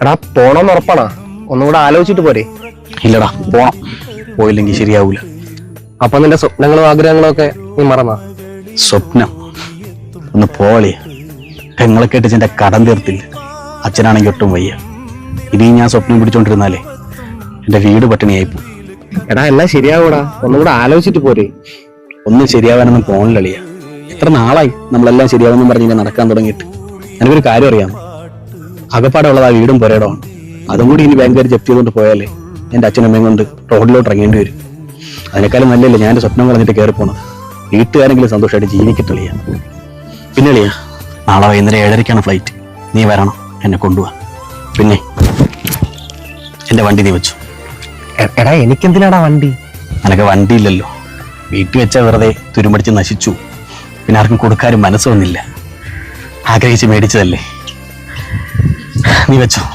എടാ പോണോന്ന് ഉറപ്പാണാ? ഒന്നുകൂടെ ആലോചിച്ചിട്ട് പോരെ? ഇല്ലടാ, പോണം. പോയില്ലെങ്കിൽ ശരിയാവൂല. അപ്പൊ നിന്റെ സ്വപ്നങ്ങളും ആഗ്രഹങ്ങളും ഒക്കെ നീ മറന്നാ? സ്വപ്നം ഒന്ന് പോളിയ. പെങ്ങളെ കേട്ടിച്ച് എന്റെ കടം തീർത്തില്ല. അച്ഛനാണെങ്കിൽ ഒട്ടും വയ്യ. ഇനി ഞാൻ സ്വപ്നം പിടിച്ചോണ്ടിരുന്നാലേ എന്റെ വീട് പട്ടിണിയായിപ്പോ. എടാ എല്ലാം ശരിയാവൂടാ, ഒന്നുകൂടെ ആലോചിച്ചിട്ട് പോരെ? ഒന്നും ശരിയാവാനൊന്നും പോണില്ലളിയ. എത്ര നാളായി നമ്മളെല്ലാം ശരിയാവുമെന്നും പറഞ്ഞിങ്ങനെ നടക്കാൻ തുടങ്ങിയിട്ട്. എനിക്കൊരു കാര്യം അറിയാമോ? അകപ്പാടുള്ളത് ആ വീടും പുരയിടമാണ്. അതും കൂടി ഇനി ബാങ്കുകാർ ജപ്തി ചെയ്തുകൊണ്ട് പോയാലേ എന്റെ അച്ഛനമ്മയും കൊണ്ട് റോഡിലോട്ട് ഇറങ്ങേണ്ടി വരും. അതിനേക്കാളും നല്ലല്ലേ ഞാൻ എന്റെ സ്വപ്നം കളഞ്ഞിട്ട് കയറി പോണത്. വീട്ടുകാരെങ്കിലും സന്തോഷമായിട്ട് ജീവിക്കട്ടില്ല. പിന്നെ അളിയ, നാളെ വൈകുന്നേരം 7:30 ഫ്ലൈറ്റ്. നീ വരണം, എന്നെ കൊണ്ടുപോവാ. പിന്നെ എന്റെ വണ്ടി നീ വെച്ചു. എടാ എനിക്കെന്തിനാടാ വണ്ടി? നിനക്ക് വണ്ടി ഇല്ലല്ലോ. വീട്ടിൽ വെച്ച വെറുതെ തുരുമ്പടിച്ച് നശിച്ചു. പിന്നെ ആർക്കും കൊടുക്കാനും മനസ്സ് വന്നില്ല. ആഗ്രഹിച്ച് മേടിച്ചതല്ലേ. നീ വെച്ചോ.